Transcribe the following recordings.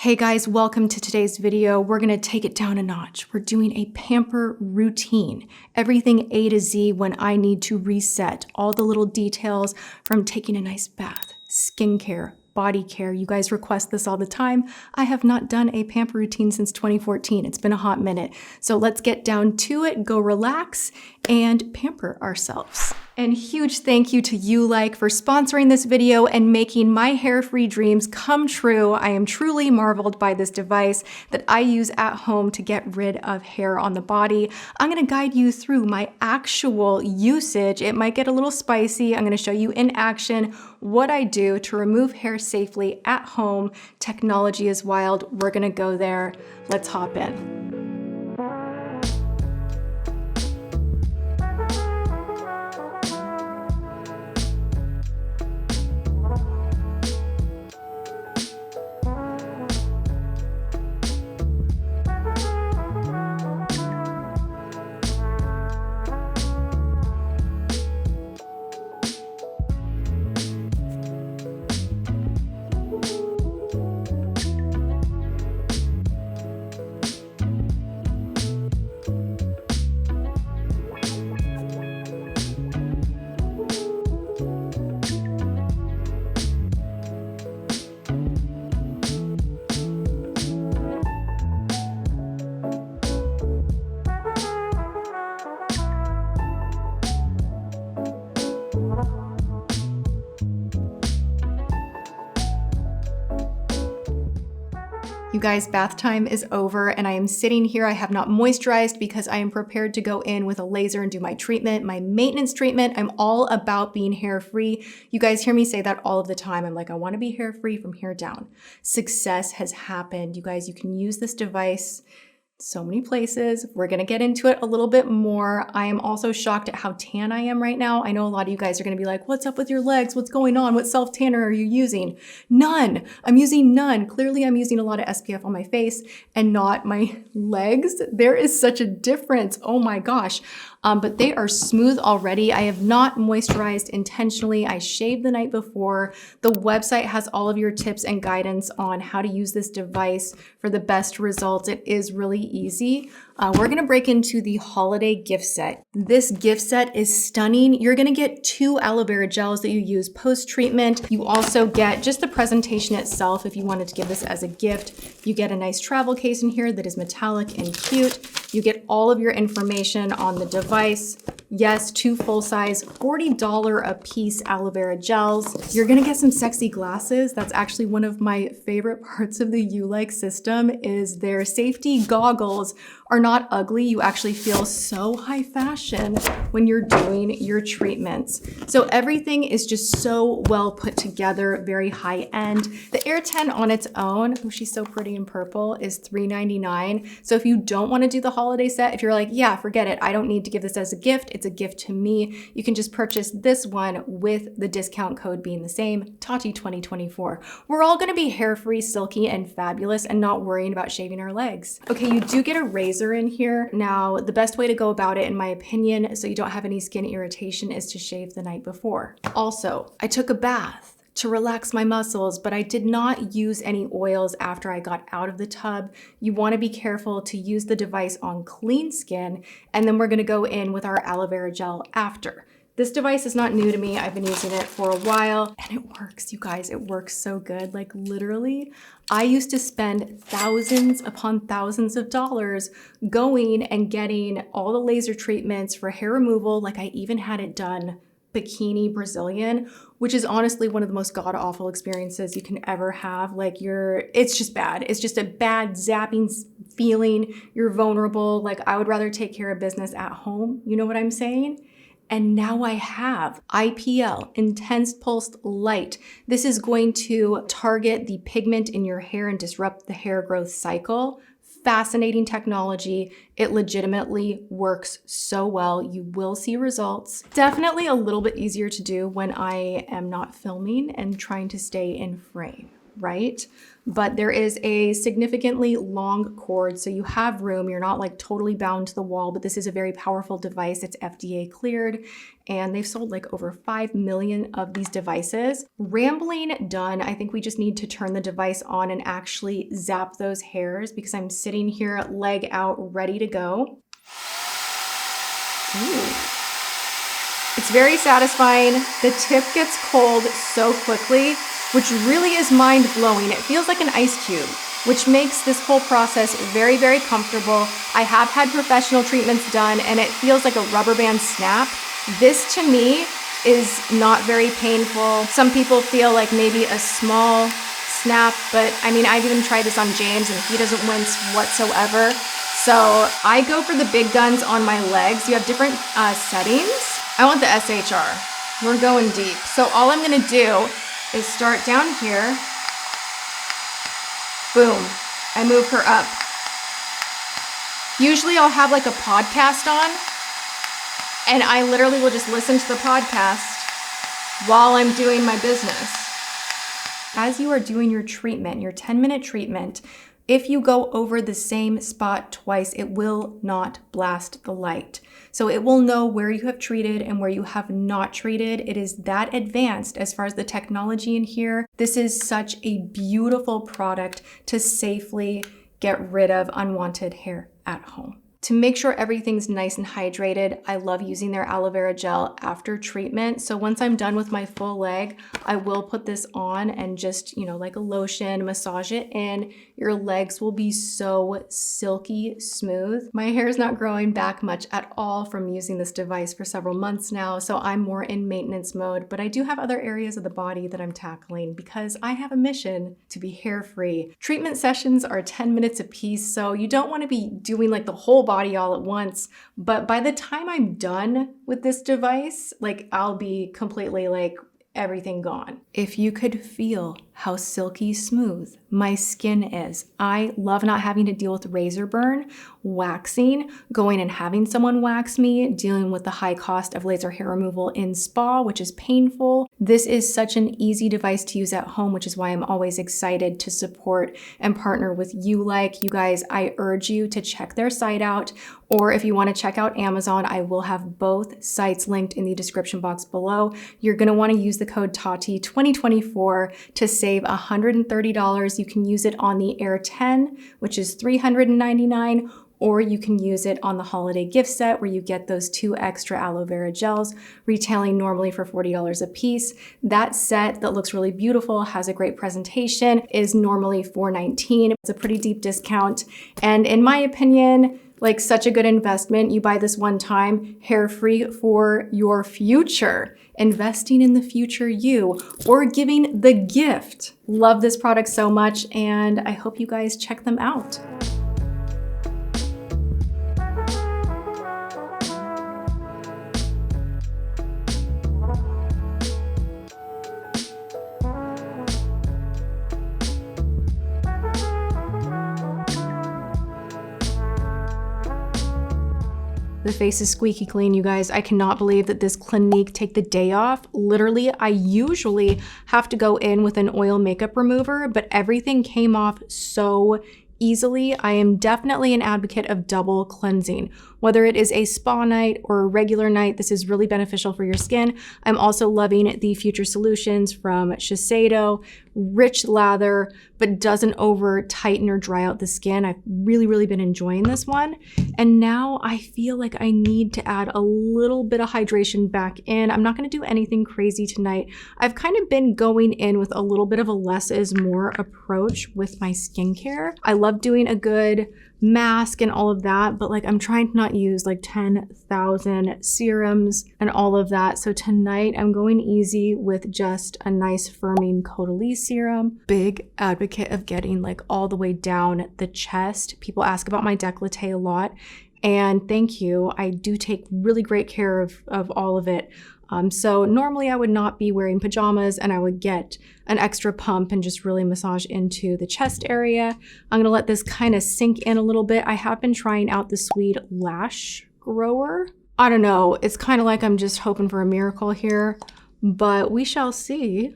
Hey guys, welcome to today's video. We're gonna take it down a notch. We're doing a pamper routine. Everything A to Z when I need to reset. All the little details from taking a nice bath, skincare, body care. You guys request this all the time. I have not done a pamper routine since 2014. It's been a hot minute. So let's get down to it, go relax, and pamper ourselves. And huge thank you to YouLike for sponsoring this video and making my hair-free dreams come true. I am truly marveled by this device that I use at home to get rid of hair on the body. I'm gonna guide you through my actual usage. It might get a little spicy. I'm gonna show you in action what I do to remove hair safely at home. Technology is wild. We're gonna go there. Let's hop in. You guys, bath time is over and I am sitting here. I have not moisturized because I am prepared to go in with a laser and do my treatment, my maintenance treatment. I'm all about being hair free. You guys hear me say that all of the time. I'm like, I want to be hair free from here down. Success has happened. You guys, you can use this device so many places. We're gonna get into it a little bit more. I am also shocked at how tan I am right now. I know a lot of you guys are gonna be like, what's up with your legs? What's going on? What self-tanner are you using? None. I'm using none. Clearly I'm using a lot of SPF on my face and not my legs. There is such a difference. Oh my gosh. But they are smooth already. I have not moisturized intentionally. I shaved the night before. The website has all of your tips and guidance on how to use this device for the best results. It is really easy. We're gonna break into the holiday gift set. This gift set is stunning. You're gonna get 2 aloe vera gels that you use post-treatment. You also get just the presentation itself. If you wanted to give this as a gift, you get a nice travel case in here that is metallic and cute. You get all of your information on the device. Yes, 2 full-size, $40 a piece aloe vera gels. You're gonna get some sexy glasses. That's actually one of my favorite parts of the YouLike system is their safety goggles are not ugly. You actually feel so high fashion when you're doing your treatments. So everything is just so well put together, very high end. The Air 10 on its own, oh, she's so pretty in purple, is $3.99. So if you don't want to do the holiday set, if you're like, yeah, forget it, I don't need to give this as a gift, it's a gift to me, you can just purchase this one with the discount code being the same, Tati 2024. We're all gonna be hair-free, silky, and fabulous and not worrying about shaving our legs. Okay, you do get a razor in here. Now, the best way to go about it, in my opinion, so you don't have any skin irritation, is to shave the night before. Also, I took a bath to relax my muscles, but I did not use any oils after I got out of the tub. You wanna be careful to use the device on clean skin, and then we're gonna go in with our aloe vera gel after. This device is not new to me. I've been using it for a while and it works, you guys. It works so good. Like literally, I used to spend thousands upon thousands of dollars going and getting all the laser treatments for hair removal. Like I even had it done bikini Brazilian, which is honestly one of the most god-awful experiences you can ever have. Like it's just bad. It's just a bad zapping feeling. You're vulnerable. Like I would rather take care of business at home. You know what I'm saying? And now I have IPL, Intense Pulsed Light. This is going to target the pigment in your hair and disrupt the hair growth cycle. Fascinating technology. It legitimately works so well. You will see results. Definitely a little bit easier to do when I am not filming and trying to stay in frame. right? But there is a significantly long cord, so you have room. You're not like totally bound to the wall, but this is a very powerful device. It's FDA cleared, and they've sold like over 5 million of these devices. Rambling done. I think we just need to turn the device on and actually zap those hairs because I'm sitting here, leg out, ready to go. Ooh. It's very satisfying. The tip gets cold so quickly, which really is mind-blowing. It feels like an ice cube, which makes this whole process very, very comfortable. I have had professional treatments done and it feels like a rubber band snap. This to me is not very painful. Some people feel like maybe a small snap, but I mean, I've even tried this on James and he doesn't wince whatsoever. So I go for the big guns on my legs. You have different settings. I want the SHR. We're going deep. So all I'm gonna do is start down here. Boom, I move her up. Usually I'll have like a podcast on and I literally will just listen to the podcast while I'm doing my business. As you are doing your treatment, your 10-minute treatment, if you go over the same spot twice, it will not blast the light. So it will know where you have treated and where you have not treated. It is that advanced as far as the technology in here. This is such a beautiful product to safely get rid of unwanted hair at home. To make sure everything's nice and hydrated, I love using their aloe vera gel after treatment. So once I'm done with my full leg, I will put this on and just, like a lotion, massage it in. Your legs will be so silky smooth. My hair is not growing back much at all from using this device for several months now, so I'm more in maintenance mode, but I do have other areas of the body that I'm tackling because I have a mission to be hair-free. Treatment sessions are 10 minutes a piece, so you don't want to be doing like the whole body all at once, but by the time I'm done with this device, I'll be completely everything gone. If you could feel how silky smooth my skin is. I love not having to deal with razor burn, waxing, going and having someone wax me, dealing with the high cost of laser hair removal in spa, which is painful. This is such an easy device to use at home, which is why I'm always excited to support and partner with you. You guys, I urge you to check their site out, or if you want to check out Amazon, I will have both sites linked in the description box below. You're going to want to use the code Tati 2024 to save $130. You can use it on the Air 10, which is $399, or you can use it on the holiday gift set where you get those 2 extra aloe vera gels, retailing normally for $40 a piece. That set that looks really beautiful, has a great presentation, is normally $419. It's a pretty deep discount. And in my opinion, such a good investment. You buy this one time, hair-free for your future, investing in the future you, or giving the gift. Love this product so much, and I hope you guys check them out. The face is squeaky clean, you guys. I cannot believe that this Clinique take the day off. Literally, I usually have to go in with an oil makeup remover, but everything came off so easily. I am definitely an advocate of double cleansing. Whether it is a spa night or a regular night, this is really beneficial for your skin. I'm also loving the Future Solutions from Shiseido. Rich lather, but doesn't over tighten or dry out the skin. I've really been enjoying this one. And now I feel like I need to add a little bit of hydration back in. I'm not gonna do anything crazy tonight. I've kind of been going in with a little bit of a less is more approach with my skincare. I love doing a good mask and all of that, but I'm trying to not use 10,000 serums and all of that. So tonight I'm going easy with just a nice firming Caudalie serum. Big advocate of getting all the way down the chest. People ask about my décolleté a lot, and thank you. I do take really great care of all of it. So normally I would not be wearing pajamas and I would get an extra pump and just really massage into the chest area. I'm gonna let this kind of sink in a little bit. I have been trying out the Sweet Lash Grower. I don't know, it's kind of like I'm just hoping for a miracle here, but we shall see.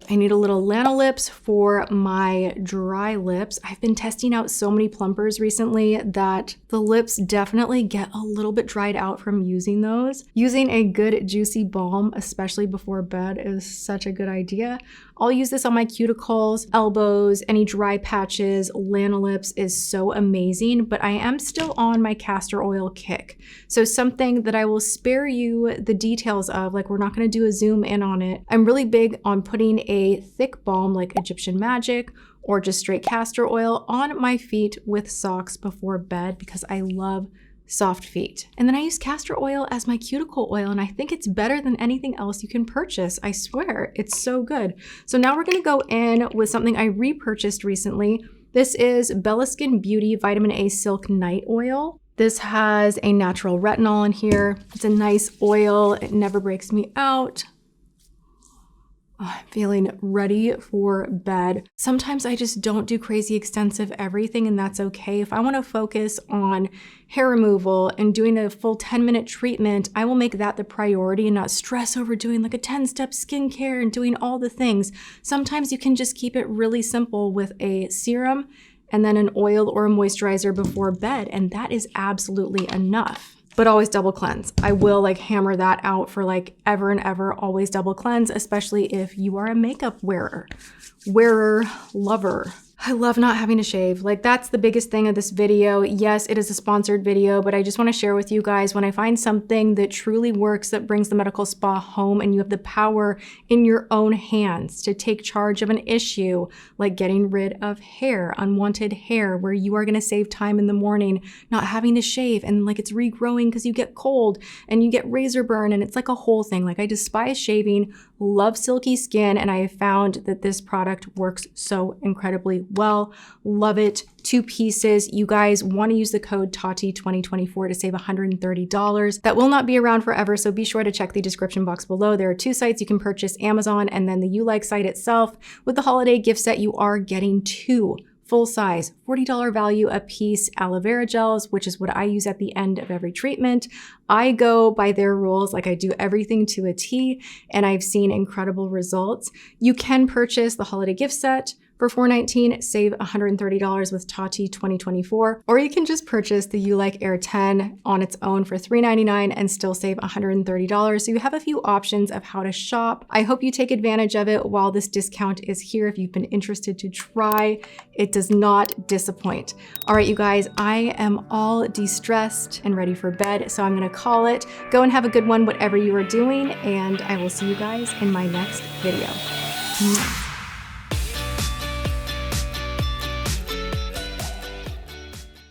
I need a little Lanolips for my dry lips. I've been testing out so many plumpers recently that the lips definitely get a little bit dried out from using those. Using a good juicy balm, especially before bed, is such a good idea. I'll use this on my cuticles, elbows, any dry patches. Lanolips is so amazing, but I am still on my castor oil kick. So something that I will spare you the details of, like we're not gonna do a zoom in on it. I'm really big on putting a thick balm like Egyptian Magic or just straight castor oil on my feet with socks before bed because I love soft feet. And then I use castor oil as my cuticle oil, and I think it's better than anything else you can purchase. I swear, it's so good. So now we're gonna go in with something I repurchased recently. This is Bella Skin Beauty Vitamin A Silk Night Oil. This has a natural retinol in here. It's a nice oil. It never breaks me out. Oh, I'm feeling ready for bed. Sometimes I just don't do crazy extensive everything, and that's okay. If I want to focus on hair removal and doing a full 10-minute treatment, I will make that the priority and not stress over doing like a 10-step skincare and doing all the things. Sometimes you can just keep it really simple with a serum and then an oil or a moisturizer before bed, and that is absolutely enough. But always double cleanse. I will like hammer that out for like ever and ever, always double cleanse, especially if you are a makeup wearer, lover. I love not having to shave. Like that's the biggest thing of this video. Yes, it is a sponsored video, but I just want to share with you guys when I find something that truly works, that brings the medical spa home, and you have the power in your own hands to take charge of an issue like getting rid of hair, unwanted hair, where you are going to save time in the morning, not having to shave, and like it's regrowing because you get cold and you get razor burn, and it's like a whole thing. Like I despise shaving, love silky skin, and I have found that this product works so incredibly well. Love it. 2 pieces. You guys want to use the code Tati 2024 to save $130. That will not be around forever, so be sure to check the description box below. There are 2 sites you can purchase, Amazon and then the YouLike site itself. With the holiday gift set, you are getting 2 full-size, $40 value a piece aloe vera gels, which is what I use at the end of every treatment. I go by their rules, like I do everything to a T, and I've seen incredible results. You can purchase the holiday gift set for $419, save $130 with Tati 2024, or you can just purchase the YouLike Air 10 on its own for $399 and still save $130. So you have a few options of how to shop. I hope you take advantage of it while this discount is here. If you've been interested to try, it does not disappoint. All right, you guys, I am all de-stressed and ready for bed, so I'm gonna call it. Go and have a good one, whatever you are doing, and I will see you guys in my next video.